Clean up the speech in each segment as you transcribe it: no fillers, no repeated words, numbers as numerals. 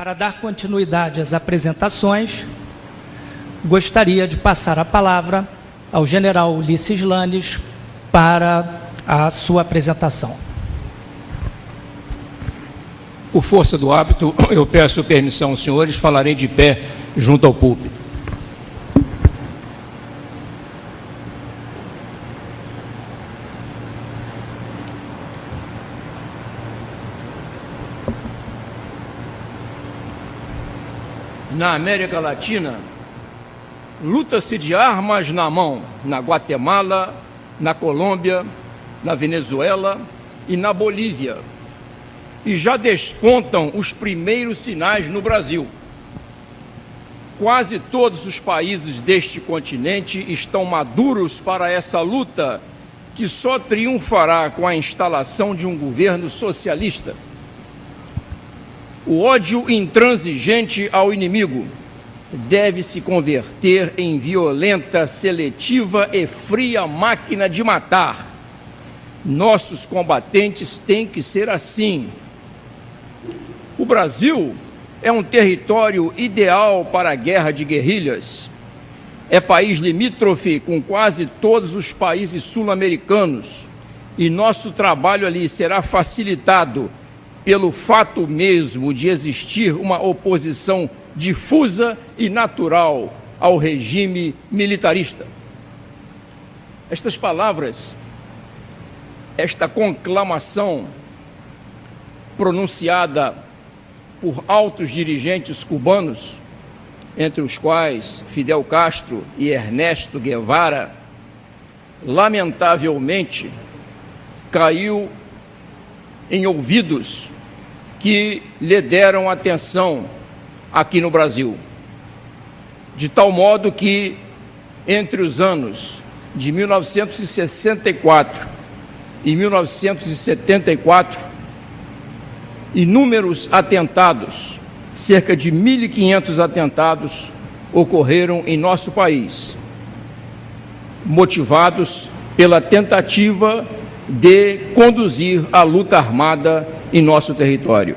Para dar continuidade às apresentações, gostaria de passar a palavra ao general Ulisses Lannes para a sua apresentação. Por força do hábito, eu peço permissão aos senhores, falarei de pé junto ao púlpito. Na América Latina, luta-se de armas na mão, na Guatemala, na Colômbia, na Venezuela e na Bolívia. E já despontam os primeiros sinais no Brasil. Quase todos os países deste continente estão maduros para essa luta, que só triunfará com a instalação de um governo socialista. O ódio intransigente ao inimigo deve se converter em violenta, seletiva e fria máquina de matar. Nossos combatentes têm que ser assim. O Brasil é um território ideal para a guerra de guerrilhas. É país limítrofe com quase todos os países sul-americanos e nosso trabalho ali será facilitado pelo fato mesmo de existir uma oposição difusa e natural ao regime militarista. Estas palavras, esta conclamação pronunciada por altos dirigentes cubanos, entre os quais Fidel Castro e Ernesto Guevara, lamentavelmente caiu em ouvidos que lhe deram atenção aqui no Brasil, de tal modo que, entre os anos de 1964 e 1974, inúmeros atentados, cerca de 1.500 atentados, ocorreram em nosso país, motivados pela tentativa de conduzir a luta armada em nosso território.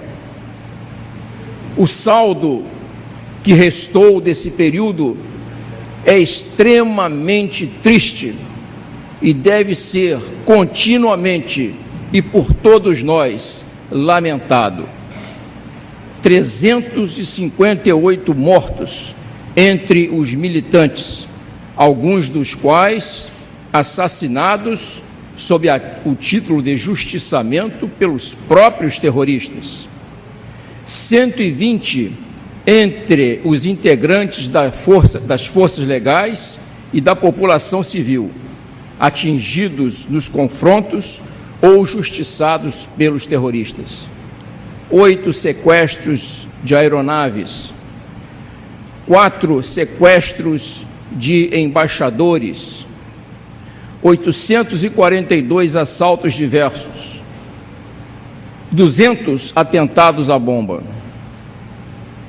O saldo que restou desse período é extremamente triste e deve ser continuamente e por todos nós lamentado. 358 mortos entre os militantes, alguns dos quais assassinados sob o título de justiçamento pelos próprios terroristas. 120 entre os integrantes das forças legais e da população civil, atingidos nos confrontos ou justiçados pelos terroristas. 8 sequestros de aeronaves, 4 sequestros de embaixadores, 842 assaltos diversos, 200 atentados à bomba.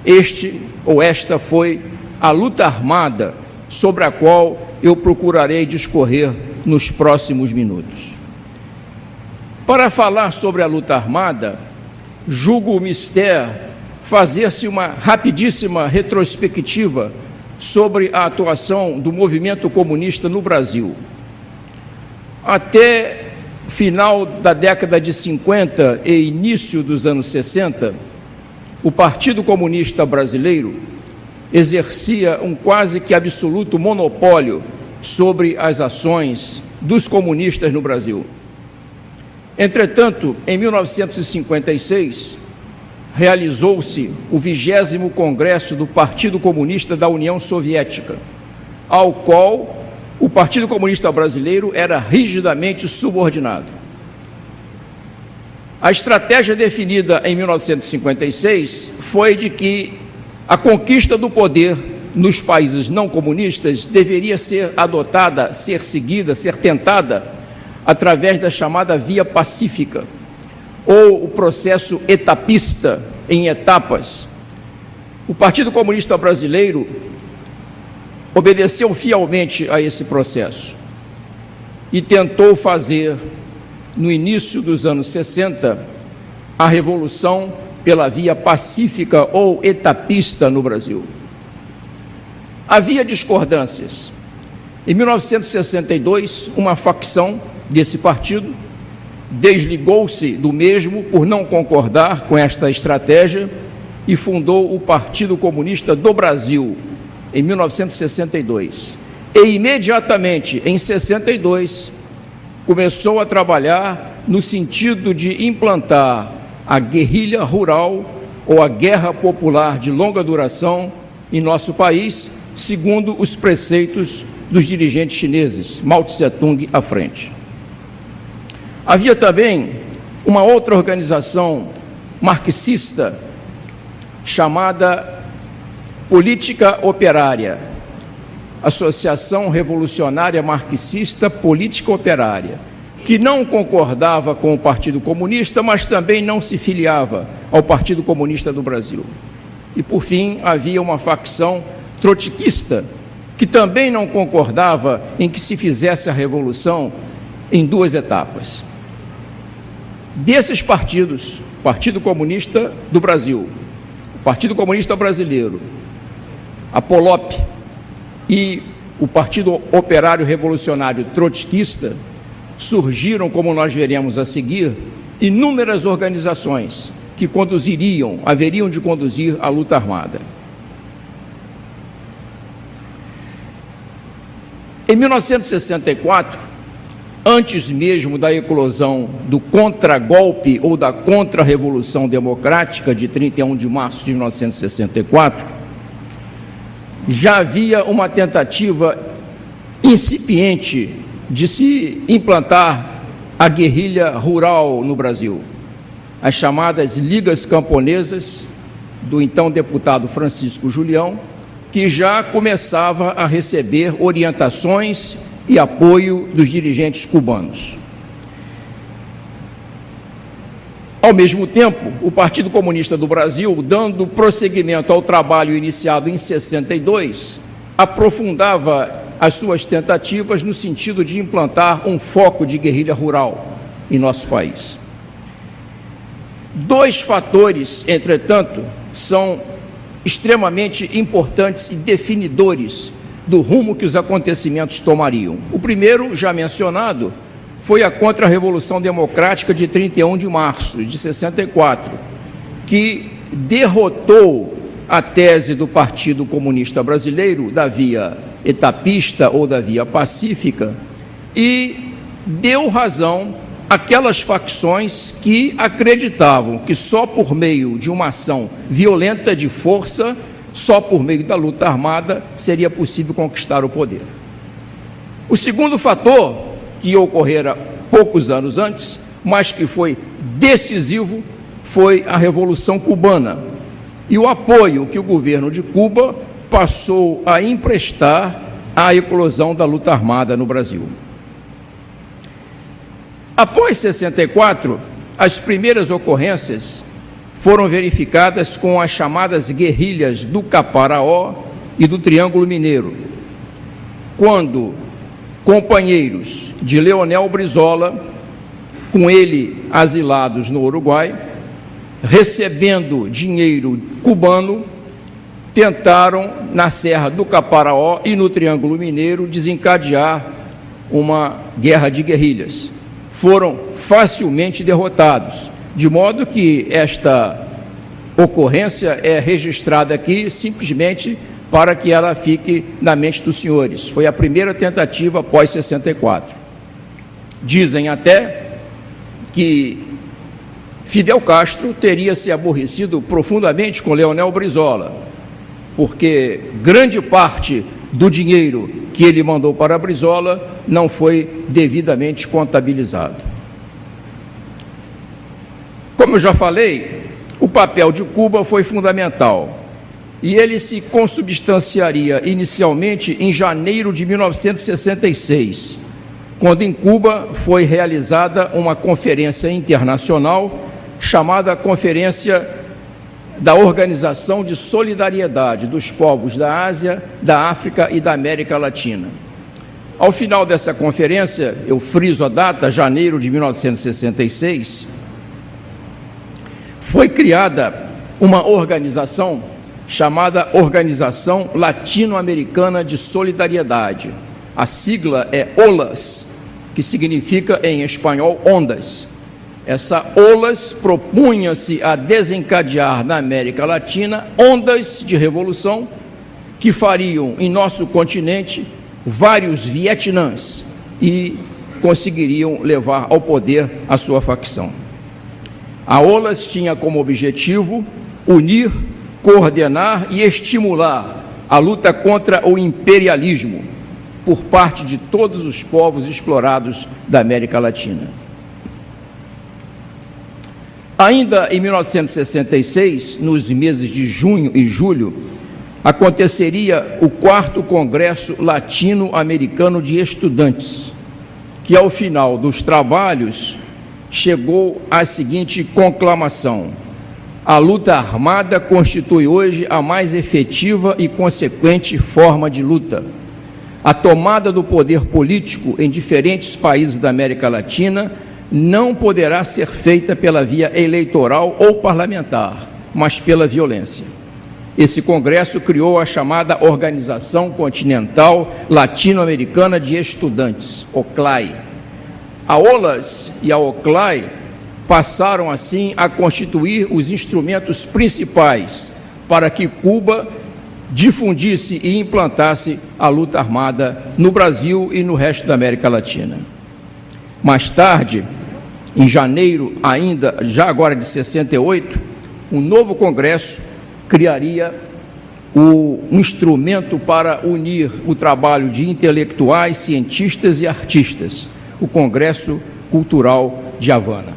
Esta foi a luta armada sobre a qual eu procurarei discorrer nos próximos minutos. Para falar sobre a luta armada, julgo mister fazer-se uma rapidíssima retrospectiva sobre a atuação do movimento comunista no Brasil. Até final da década de 50 e início dos anos 60, o Partido Comunista Brasileiro exercia um quase que absoluto monopólio sobre as ações dos comunistas no Brasil. Entretanto, em 1956, realizou-se o 20º Congresso do Partido Comunista da União Soviética, ao qual o Partido Comunista Brasileiro era rigidamente subordinado. A estratégia definida em 1956 foi de que a conquista do poder nos países não comunistas deveria ser adotada, ser seguida, ser tentada através da chamada via pacífica, ou o processo etapista em etapas. O Partido Comunista Brasileiro obedeceu fielmente a esse processo e tentou fazer, no início dos anos 60, a revolução pela via pacífica ou etapista no Brasil. Havia discordâncias. Em 1962, uma facção desse partido desligou-se do mesmo por não concordar com esta estratégia e fundou o Partido Comunista do Brasil, em 1962. E imediatamente, em 62, começou a trabalhar no sentido de implantar a guerrilha rural ou a guerra popular de longa duração em nosso país, segundo os preceitos dos dirigentes chineses, Mao Tse-tung à frente. Havia também uma outra organização marxista chamada Política Operária, Associação Revolucionária Marxista Política Operária, que não concordava com o Partido Comunista, mas também não se filiava ao Partido Comunista do Brasil. E, por fim, havia uma facção trotskista, que também não concordava em que se fizesse a revolução em duas etapas. Desses partidos, Partido Comunista do Brasil, Partido Comunista Brasileiro, a POLOP e o Partido Operário Revolucionário Trotskista, surgiram, como nós veremos a seguir, inúmeras organizações que haveriam de conduzir a luta armada. Em 1964, antes mesmo da eclosão do contragolpe ou da contra-revolução democrática de 31 de março de 1964, já havia uma tentativa incipiente de se implantar a guerrilha rural no Brasil, as chamadas Ligas Camponesas, do então deputado Francisco Julião, que já começava a receber orientações e apoio dos dirigentes cubanos. Ao mesmo tempo, o Partido Comunista do Brasil, dando prosseguimento ao trabalho iniciado em 62, aprofundava as suas tentativas no sentido de implantar um foco de guerrilha rural em nosso país. Dois fatores, entretanto, são extremamente importantes e definidores do rumo que os acontecimentos tomariam. O primeiro, já mencionado, foi a Contra-Revolução Democrática de 31 de março de 64, que derrotou a tese do Partido Comunista Brasileiro da via etapista ou da via pacífica e deu razão àquelas facções que acreditavam que só por meio de uma ação violenta de força, só por meio da luta armada, seria possível conquistar o poder. O segundo fator, que ocorrera poucos anos antes, mas que foi decisivo, foi a Revolução Cubana e o apoio que o governo de Cuba passou a emprestar à eclosão da luta armada no Brasil. Após 64, as primeiras ocorrências foram verificadas com as chamadas guerrilhas do Caparaó e do Triângulo Mineiro, quando companheiros de Leonel Brizola, com ele asilados no Uruguai, recebendo dinheiro cubano, tentaram, na Serra do Caparaó e no Triângulo Mineiro, desencadear uma guerra de guerrilhas. Foram facilmente derrotados, de modo que esta ocorrência é registrada aqui simplesmente para que ela fique na mente dos senhores. Foi a primeira tentativa após 64. Dizem até que Fidel Castro teria se aborrecido profundamente com Leonel Brizola, porque grande parte do dinheiro que ele mandou para Brizola não foi devidamente contabilizado. Como eu já falei, o papel de Cuba foi fundamental e ele se consubstanciaria inicialmente em janeiro de 1966, quando em Cuba foi realizada uma conferência internacional chamada Conferência da Organização de Solidariedade dos Povos da Ásia, da África e da América Latina. Ao final dessa conferência, eu friso a data, janeiro de 1966, foi criada uma organização chamada Organização Latino-Americana de Solidariedade. A sigla é OLAS, que significa em espanhol ondas. Essa OLAS propunha-se a desencadear na América Latina ondas de revolução que fariam em nosso continente vários Vietnãs e conseguiriam levar ao poder a sua facção. A OLAS tinha como objetivo unir, coordenar e estimular a luta contra o imperialismo por parte de todos os povos explorados da América Latina. Ainda em 1966, nos meses de junho e julho, aconteceria o 4º Congresso Latino-Americano de Estudantes, que ao final dos trabalhos chegou à seguinte conclamação: a luta armada constitui hoje a mais efetiva e consequente forma de luta. A tomada do poder político em diferentes países da América Latina não poderá ser feita pela via eleitoral ou parlamentar, mas pela violência. Esse congresso criou a chamada Organização Continental Latino-Americana de Estudantes, OCLAE. A OLAS e a OCLAE passaram assim a constituir os instrumentos principais para que Cuba difundisse e implantasse a luta armada no Brasil e no resto da América Latina. Mais tarde, em janeiro ainda, já agora de 68, um novo congresso criaria um instrumento para unir o trabalho de intelectuais, cientistas e artistas, o Congresso Cultural de Havana.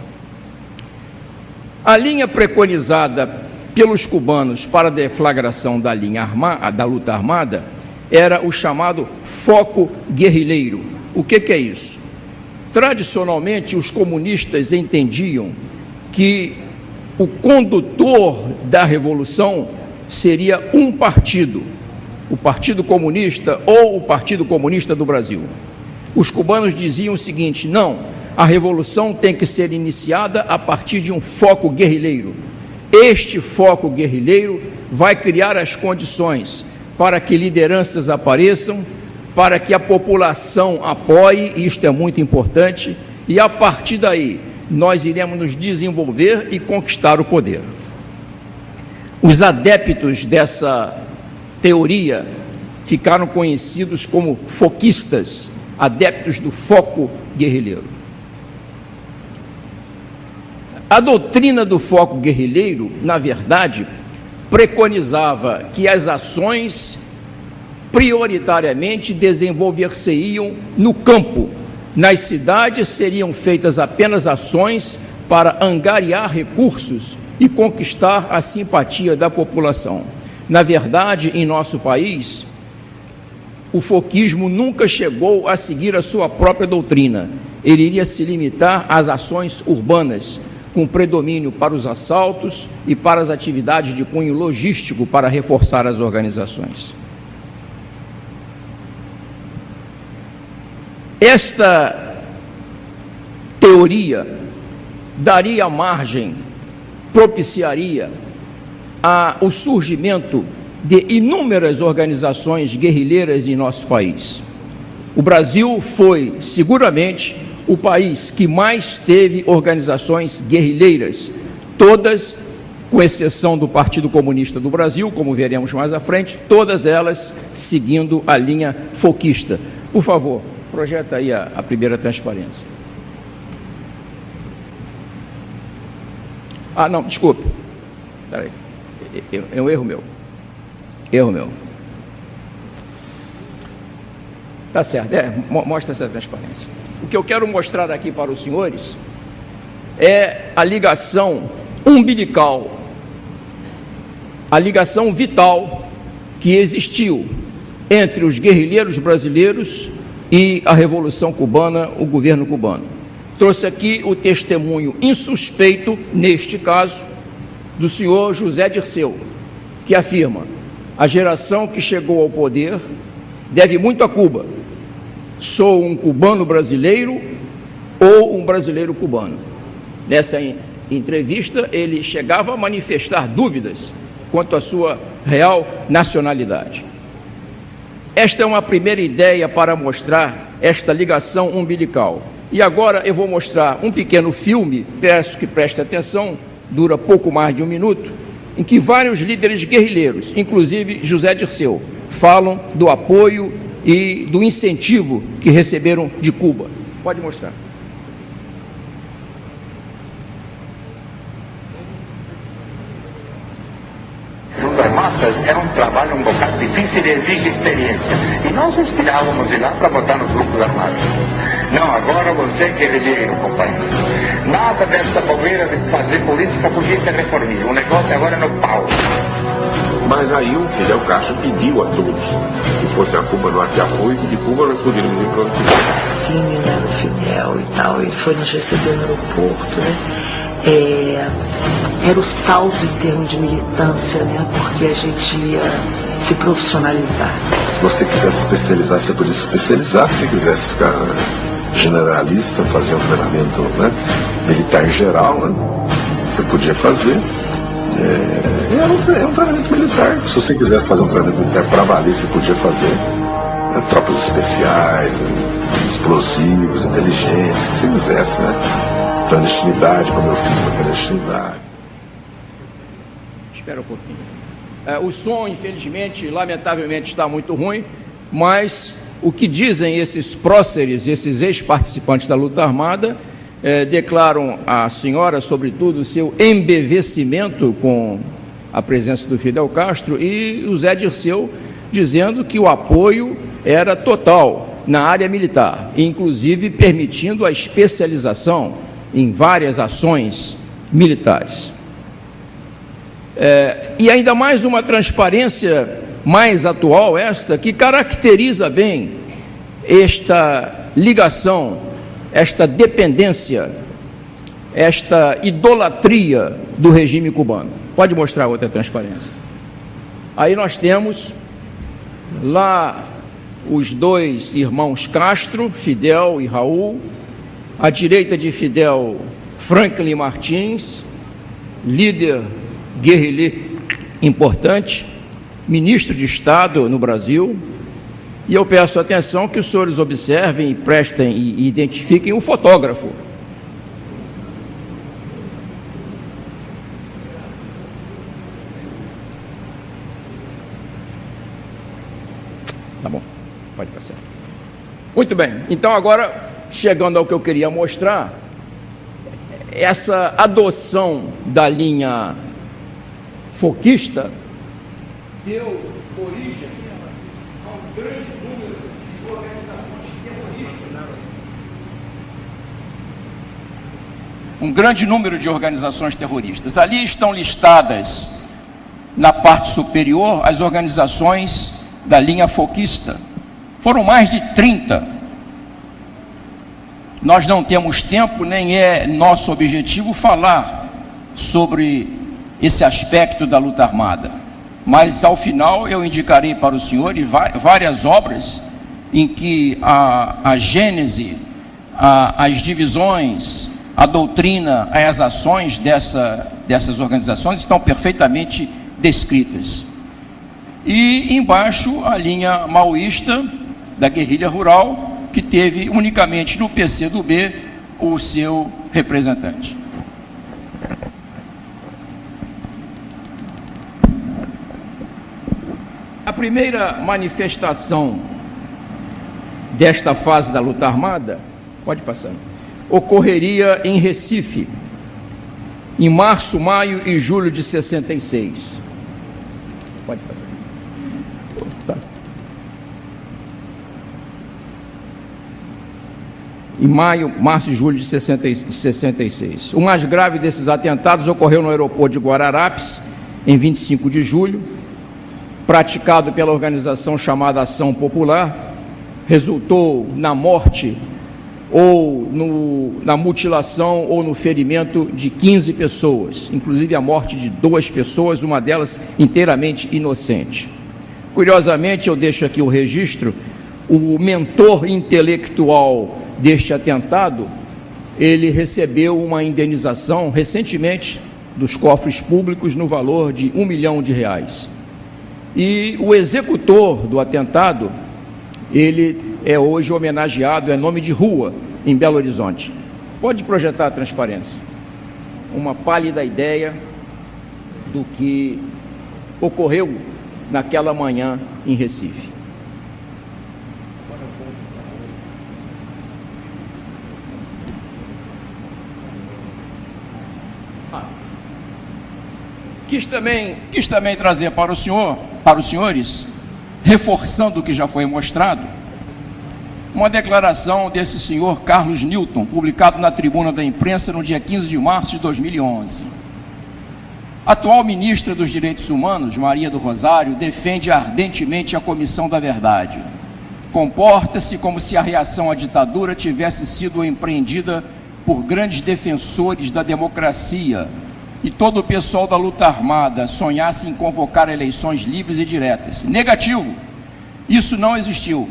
A linha preconizada pelos cubanos para a deflagração da luta armada era o chamado foco guerrilheiro. O que é isso? Tradicionalmente, os comunistas entendiam que o condutor da revolução seria um partido, o Partido Comunista ou o Partido Comunista do Brasil. Os cubanos diziam o seguinte: não, a revolução tem que ser iniciada a partir de um foco guerrilheiro. Este foco guerrilheiro vai criar as condições para que lideranças apareçam, para que a população apoie, isto é muito importante, e a partir daí nós iremos nos desenvolver e conquistar o poder. Os adeptos dessa teoria ficaram conhecidos como foquistas, adeptos do foco guerrilheiro. A doutrina do foco guerrilheiro, na verdade, preconizava que as ações prioritariamente desenvolver-se-iam no campo. Nas cidades seriam feitas apenas ações para angariar recursos e conquistar a simpatia da população. Na verdade, em nosso país, o foquismo nunca chegou a seguir a sua própria doutrina. Ele iria se limitar às ações urbanas, com predomínio para os assaltos e para as atividades de cunho logístico para reforçar as organizações. Esta teoria daria margem, propiciaria o surgimento de inúmeras organizações guerrilheiras em nosso país. O Brasil foi, seguramente, o país que mais teve organizações guerrilheiras, todas, com exceção do Partido Comunista do Brasil, como veremos mais à frente, todas elas seguindo a linha foquista. Por favor, projeta aí a primeira transparência. Ah, não, desculpe. Espera aí. É um erro meu. Erro meu. Tá certo, mostra essa transparência. O que eu quero mostrar aqui para os senhores é a ligação umbilical, a ligação vital que existiu entre os guerrilheiros brasileiros e a Revolução Cubana, o governo cubano. Trouxe aqui o testemunho insuspeito, neste caso, do senhor José Dirceu, que afirma: a geração que chegou ao poder deve muito a Cuba. Sou um cubano brasileiro ou um brasileiro cubano. Nessa entrevista, ele chegava a manifestar dúvidas quanto à sua real nacionalidade. Esta é uma primeira ideia para mostrar esta ligação umbilical. E agora eu vou mostrar um pequeno filme, peço que preste atenção, dura pouco mais de 1 minuto, em que vários líderes guerrilheiros, inclusive José Dirceu, falam do apoio e do incentivo que receberam de Cuba. Pode mostrar. Massas era um trabalho um bocado difícil e exige experiência. E nós os tirávamos de lá para botar nos grupos armados. Não, agora você é guerrilheiro, companheiro. Nada dessa bobeira de fazer política porque isso é reformismo. O negócio agora é no pau. Mas aí o Fidel Castro pediu a todos que fosse a Cuba no ato de apoio, que de Cuba nós poderíamos ir para onde quiser. Sim, né, o Fidel e tal, ele foi nos receber no aeroporto, né? Era o salto em termos de militância, né? Porque a gente ia se profissionalizar. Se você quisesse se especializar, você podia se especializar. Se você quisesse ficar generalista, fazer um treinamento, né, militar geral, né, você podia fazer. Era um treinamento militar. Se você quisesse fazer um treinamento militar para valer, você podia fazer, né, tropas especiais, explosivos, inteligência, o que você quisesse, né? Clandestinidade, como eu fiz para clandestinidade. Espera um pouquinho. O som, infelizmente, lamentavelmente, está muito ruim, mas o que dizem esses próceres, esses ex-participantes da luta armada, declaram à senhora, sobretudo, o seu embevecimento com a presença do Fidel Castro, e o Zé Dirceu dizendo que o apoio era total na área militar, inclusive permitindo a especialização em várias ações militares. E ainda mais uma transparência mais atual, esta, que caracteriza bem esta ligação, esta dependência, esta idolatria do regime cubano. Pode mostrar outra transparência. Aí nós temos lá os dois irmãos Castro, Fidel e Raul, à direita de Fidel, Franklin Martins, líder guerrilheiro importante, ministro de Estado no Brasil. E eu peço atenção que os senhores observem e prestem e identifiquem o fotógrafo. Tá bom, pode passar. Muito bem, então agora, chegando ao que eu queria mostrar, essa adoção da linha foquista deu origem a um grande número de organizações terroristas. Um grande número de organizações terroristas. Ali estão listadas, na parte superior, as organizações da linha foquista. Foram mais de 30. Nós não temos tempo, nem é nosso objetivo falar sobre esse aspecto da luta armada, mas ao final eu indicarei para o senhor várias obras em que a gênese, as divisões, a doutrina, as ações dessas organizações estão perfeitamente descritas. E embaixo a linha maoísta da guerrilha rural, que teve unicamente no PCdoB o seu representante. A primeira manifestação desta fase da luta armada, pode passar, ocorreria em Recife, em março, maio e julho de 66. Pode passar. Tá. Em maio, março e julho de 66. O mais grave desses atentados ocorreu no aeroporto de Guararapes, em 25 de julho, praticado pela organização chamada Ação Popular, resultou na morte ou na mutilação ou no ferimento de 15 pessoas, inclusive a morte de 2 pessoas, uma delas inteiramente inocente. Curiosamente, eu deixo aqui o registro, o mentor intelectual deste atentado ele recebeu uma indenização recentemente dos cofres públicos no valor de R$1 milhão. E o executor do atentado, ele é hoje homenageado, é nome de rua, em Belo Horizonte. Pode projetar a transparência. Uma pálida ideia do que ocorreu naquela manhã em Recife. Quis também trazer para os senhores, reforçando o que já foi mostrado, uma declaração desse senhor Carlos Newton, publicado na Tribuna da Imprensa no dia 15 de março de 2011. A atual ministra dos Direitos Humanos, Maria do Rosário, defende ardentemente a Comissão da Verdade. Comporta-se como se a reação à ditadura tivesse sido empreendida por grandes defensores da democracia, e todo o pessoal da luta armada sonhasse em convocar eleições livres e diretas. Negativo, isso não existiu.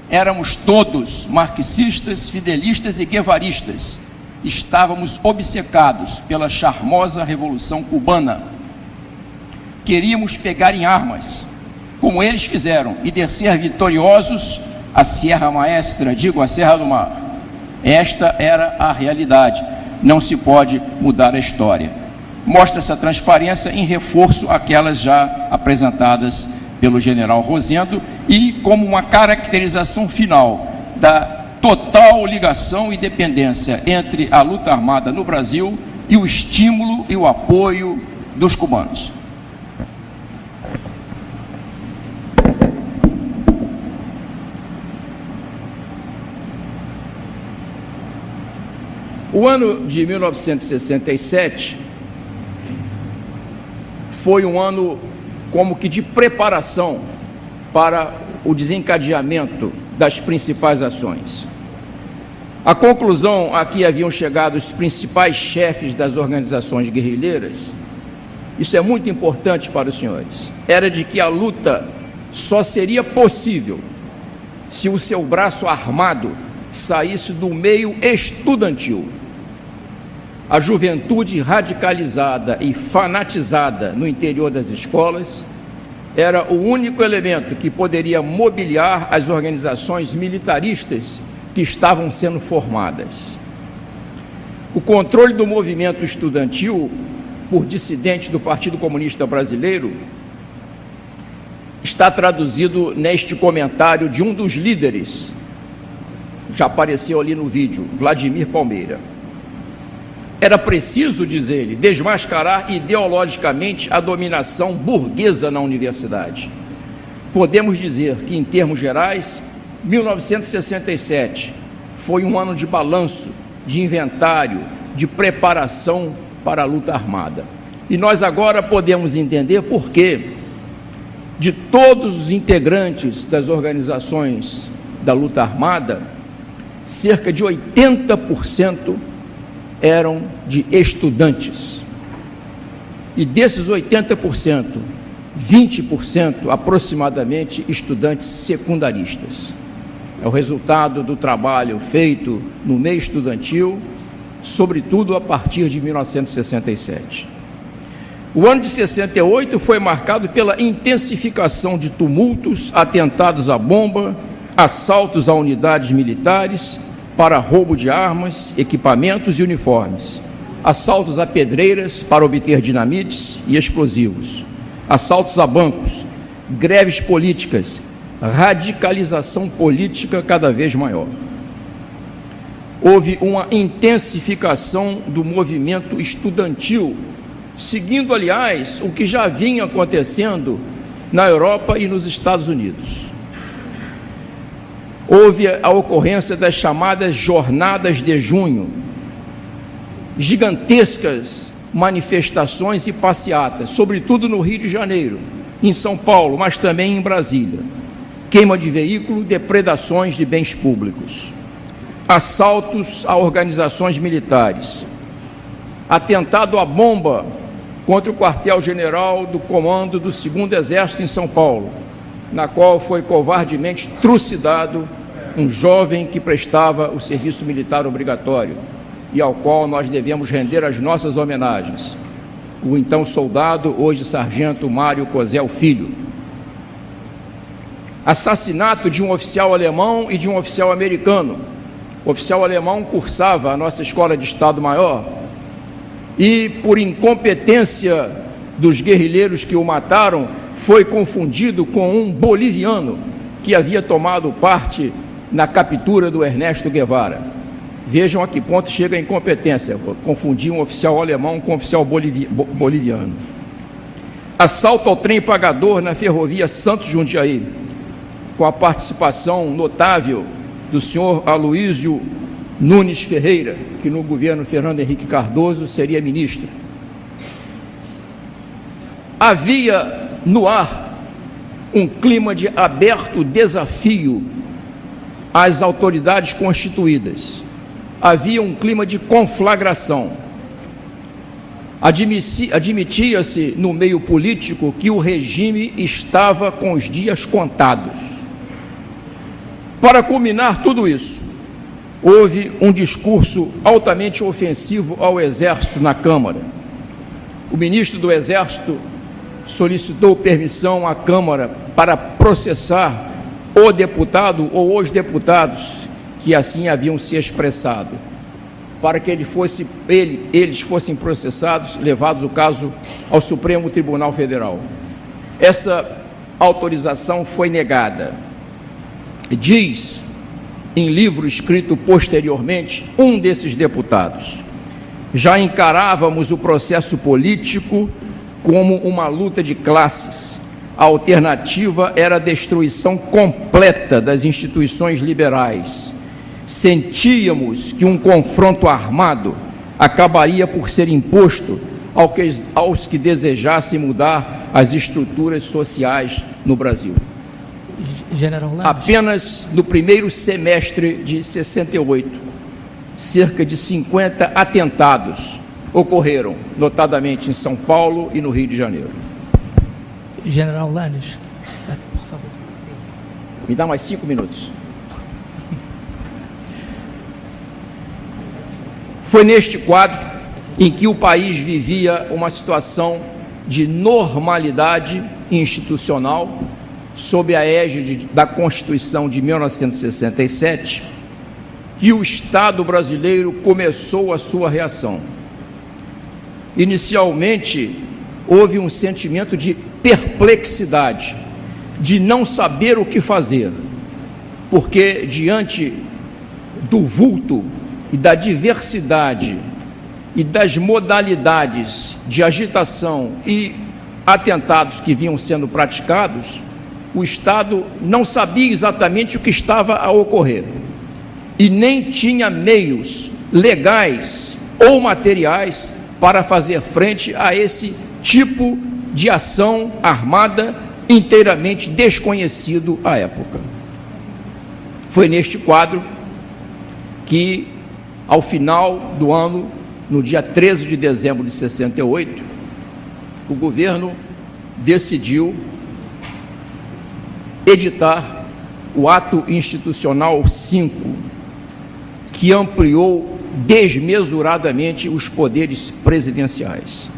Éramos todos marxistas, fidelistas e guevaristas. Estávamos obcecados pela charmosa Revolução Cubana. Queríamos pegar em armas, como eles fizeram, e descer vitoriosos a Sierra Maestra, a Serra do Mar. Esta era a realidade. Não se pode mudar a história. Mostra essa transparência em reforço àquelas já apresentadas pelo general Rosendo e como uma caracterização final da total ligação e dependência entre a luta armada no Brasil e o estímulo e o apoio dos cubanos. O ano de 1967 foi um ano como que de preparação para o desencadeamento das principais ações. A conclusão a que haviam chegado os principais chefes das organizações guerrilheiras, isso é muito importante para os senhores, era de que a luta só seria possível se o seu braço armado saísse do meio estudantil. A juventude radicalizada e fanatizada no interior das escolas era o único elemento que poderia mobiliar as organizações militaristas que estavam sendo formadas. O controle do movimento estudantil por dissidentes do Partido Comunista Brasileiro está traduzido neste comentário de um dos líderes, já apareceu ali no vídeo, Vladimir Palmeira. Era preciso, diz ele, desmascarar ideologicamente a dominação burguesa na universidade. Podemos dizer que, em termos gerais, 1967 foi um ano de balanço, de inventário, de preparação para a luta armada. E nós agora podemos entender por que, de todos os integrantes das organizações da luta armada, cerca de 80% eram de estudantes. E desses 80%, 20% aproximadamente estudantes secundaristas. É o resultado do trabalho feito no meio estudantil, sobretudo a partir de 1967. O ano de 68 foi marcado pela intensificação de tumultos, atentados à bomba, assaltos a unidades militares para roubo de armas, equipamentos e uniformes, assaltos a pedreiras para obter dinamites e explosivos, assaltos a bancos, greves políticas, radicalização política cada vez maior. Houve uma intensificação do movimento estudantil, seguindo, aliás, o que já vinha acontecendo na Europa e nos Estados Unidos. Houve a ocorrência das chamadas Jornadas de Junho, gigantescas manifestações e passeatas, sobretudo no Rio de Janeiro, em São Paulo, mas também em Brasília. Queima de veículo, depredações de bens públicos, assaltos a organizações militares, atentado à bomba contra o quartel-general do comando do 2º Exército em São Paulo, na qual foi covardemente trucidado um jovem que prestava o serviço militar obrigatório. e ao qual nós devemos render as nossas homenagens. O então soldado, hoje sargento Mário Cosel Filho. Assassinato de um oficial alemão e de um oficial americano. O oficial alemão cursava a nossa Escola de Estado-Maior e, por incompetência dos guerrilheiros que o mataram, foi confundido com um boliviano que havia tomado parte na captura do Ernesto Guevara. Vejam a que ponto chega a incompetência, confundir um oficial alemão com um oficial boliviano. Assalto ao trem pagador na ferrovia Santos-Jundiaí, com a participação notável do senhor Aloísio Nunes Ferreira, que no governo Fernando Henrique Cardoso seria ministro. Havia no ar um clima de aberto desafio às autoridades constituídas. Havia um clima de conflagração. Admitia-se no meio político que o regime estava com os dias contados. Para culminar tudo isso, houve um discurso altamente ofensivo ao Exército na Câmara. O ministro do Exército solicitou permissão à Câmara para processar o deputado ou os deputados que assim haviam se expressado, para que eles fossem processados, levados o caso ao Supremo Tribunal Federal. Essa autorização foi negada. Diz, em livro escrito posteriormente, um desses deputados: já encarávamos o processo político como uma luta de classes. A alternativa era a destruição completa das instituições liberais. Sentíamos que um confronto armado acabaria por ser imposto aos que desejassem mudar as estruturas sociais no Brasil. General Lange. Apenas no primeiro semestre de 68, cerca de 50 atentados ocorreram, notadamente em São Paulo e no Rio de Janeiro. General Lange, por favor. Me dá mais 5 minutos. Foi neste quadro em que o país vivia uma situação de normalidade institucional, sob a égide da Constituição de 1967, que o Estado brasileiro começou a sua reação. Inicialmente, houve um sentimento de perplexidade, de não saber o que fazer, porque diante do vulto e da diversidade e das modalidades de agitação e atentados que vinham sendo praticados, o Estado não sabia exatamente o que estava a ocorrer e nem tinha meios legais ou materiais para fazer frente a esse tipo de ação armada inteiramente desconhecido à época. Foi neste quadro que, ao final do ano, no dia 13 de dezembro de 68, o governo decidiu editar o Ato Institucional 5, que ampliou desmesuradamente os poderes presidenciais.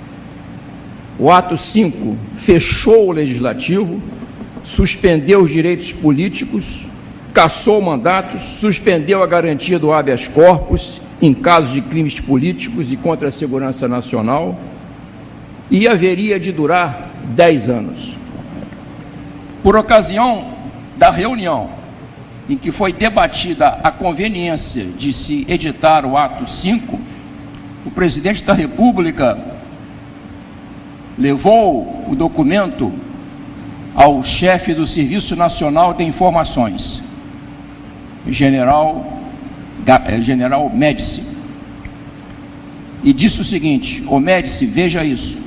O Ato 5 fechou o Legislativo, suspendeu os direitos políticos, cassou mandatos, suspendeu a garantia do habeas corpus em casos de crimes políticos e contra a segurança nacional, e haveria de durar 10 anos. Por ocasião da reunião em que foi debatida a conveniência de se editar o Ato 5, o presidente da República levou o documento ao chefe do Serviço Nacional de Informações, General Médici, e disse o seguinte: ô Médici, veja isso,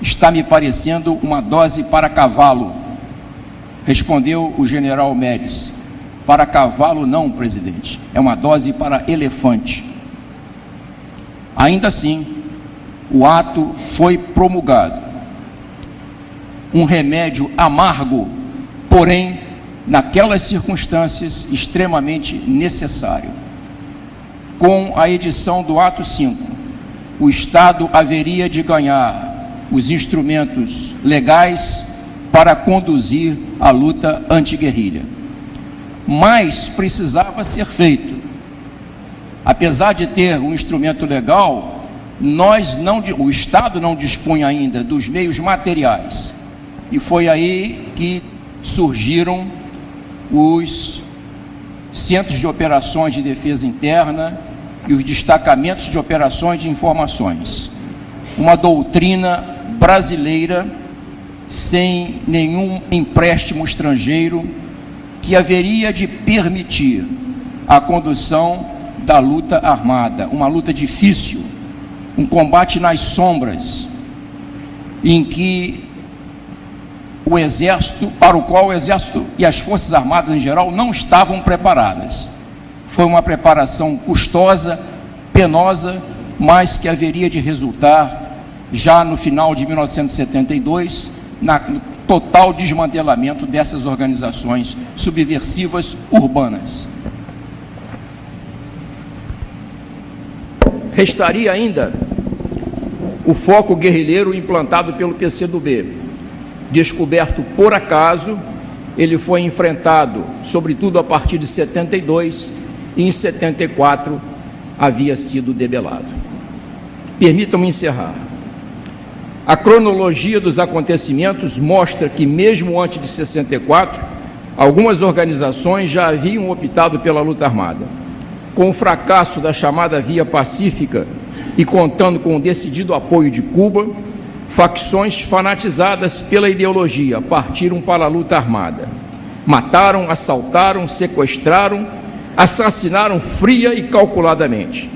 está me parecendo uma dose para cavalo. Respondeu o general Médici: para cavalo não, presidente, é uma dose para elefante. Ainda assim, o ato foi promulgado. Um remédio amargo, porém, naquelas circunstâncias, extremamente necessário. com a edição do ato 5, o Estado haveria de ganhar os instrumentos legais para conduzir a luta anti-guerrilha. Mas precisava ser feito. Apesar de ter um instrumento legal, o Estado não dispunha ainda dos meios materiais. E foi aí que surgiram os centros de operações de defesa interna e os destacamentos de operações de informações. Uma doutrina brasileira sem nenhum empréstimo estrangeiro que haveria de permitir a condução da luta armada, uma luta difícil, um combate nas sombras, em que o Exército, para o qual o Exército e as Forças Armadas em geral não estavam preparadas. Foi uma preparação custosa, penosa, mas que haveria de resultar já no final de 1972, no total desmantelamento dessas organizações subversivas urbanas. Restaria ainda o foco guerrilheiro implantado pelo PCdoB. Descoberto por acaso, ele foi enfrentado, sobretudo a partir de 72, e em 74 havia sido debelado. Permitam-me encerrar. A cronologia dos acontecimentos mostra que, mesmo antes de 64, algumas organizações já haviam optado pela luta armada. Com o fracasso da chamada Via Pacífica e contando com o decidido apoio de Cuba, facções fanatizadas pela ideologia partiram para a luta armada. Mataram, assaltaram, sequestraram, assassinaram fria e calculadamente.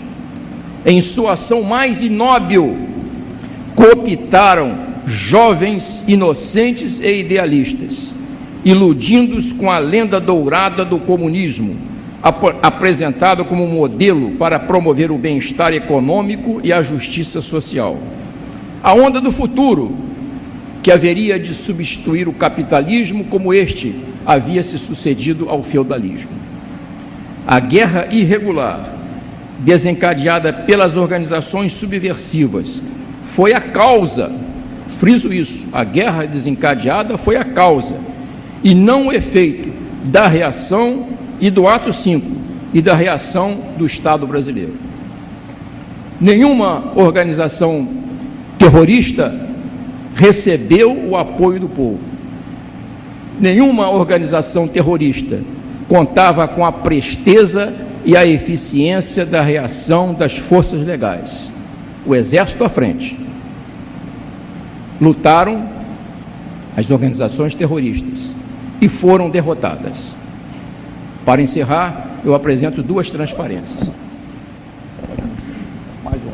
Em sua ação mais inóbil, cooptaram jovens inocentes e idealistas, iludindo-os com a lenda dourada do comunismo, apresentado como modelo para promover o bem-estar econômico e a justiça social. A onda do futuro, que haveria de substituir o capitalismo como este havia se sucedido ao feudalismo. A guerra irregular, desencadeada pelas organizações subversivas, foi a causa, friso isso, a guerra desencadeada foi a causa, e não o efeito da reação e do ato 5 e da reação do Estado brasileiro. Nenhuma organização terrorista recebeu o apoio do povo. Nenhuma organização terrorista contava com a presteza e a eficiência da reação das forças legais. O Exército à frente. Lutaram as organizações terroristas e foram derrotadas. Para encerrar, eu apresento duas transparências. Mais uma.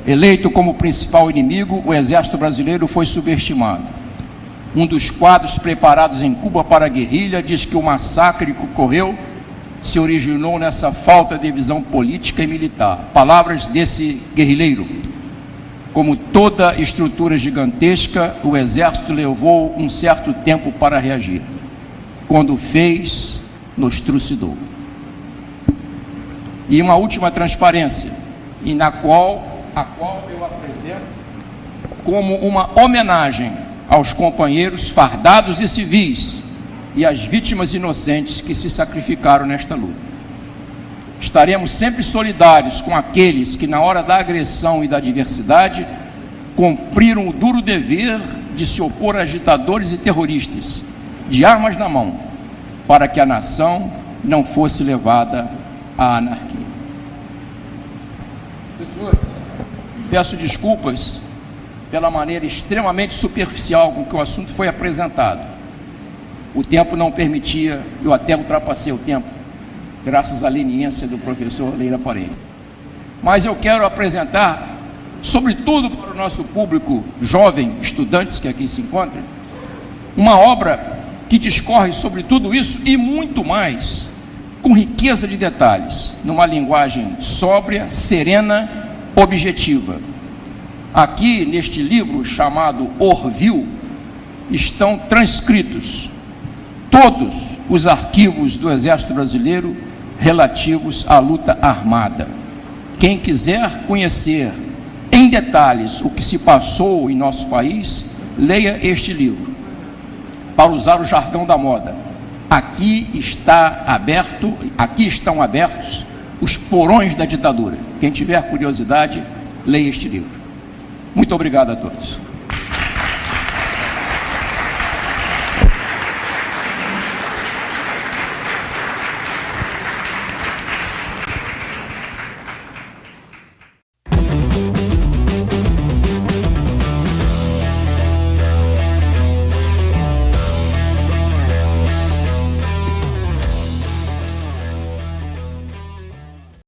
Eleito como principal inimigo, o Exército Brasileiro foi subestimado. Um dos quadros preparados em Cuba para a guerrilha diz que o massacre que ocorreu se originou nessa falta de visão política e militar. Palavras desse guerrilheiro. Como toda estrutura gigantesca, o Exército levou um certo tempo para reagir. Quando fez, nos trucidou. E uma última transparência, e a qual eu apresento como uma homenagem aos companheiros fardados e civis e às vítimas inocentes que se sacrificaram nesta luta. Estaremos sempre solidários com aqueles que, na hora da agressão e da adversidade, cumpriram o duro dever de se opor a agitadores e terroristas, de armas na mão, para que a nação não fosse levada à anarquia. Professores, peço desculpas pela maneira extremamente superficial com que o assunto foi apresentado. O tempo não permitia, eu até ultrapassei o tempo, graças à leniência do professor Leira Parente. Mas eu quero apresentar, sobretudo para o nosso público jovem, estudantes que aqui se encontram, uma obra que discorre sobre tudo isso e muito mais, com riqueza de detalhes, numa linguagem sóbria, serena, objetiva. Aqui, neste livro chamado Orville, estão transcritos todos os arquivos do Exército Brasileiro relativos à luta armada. Quem quiser conhecer em detalhes o que se passou em nosso país, leia este livro. Para usar o jargão da moda, aqui estão abertos os porões da ditadura. Quem tiver curiosidade, leia este livro. Muito obrigado a todos.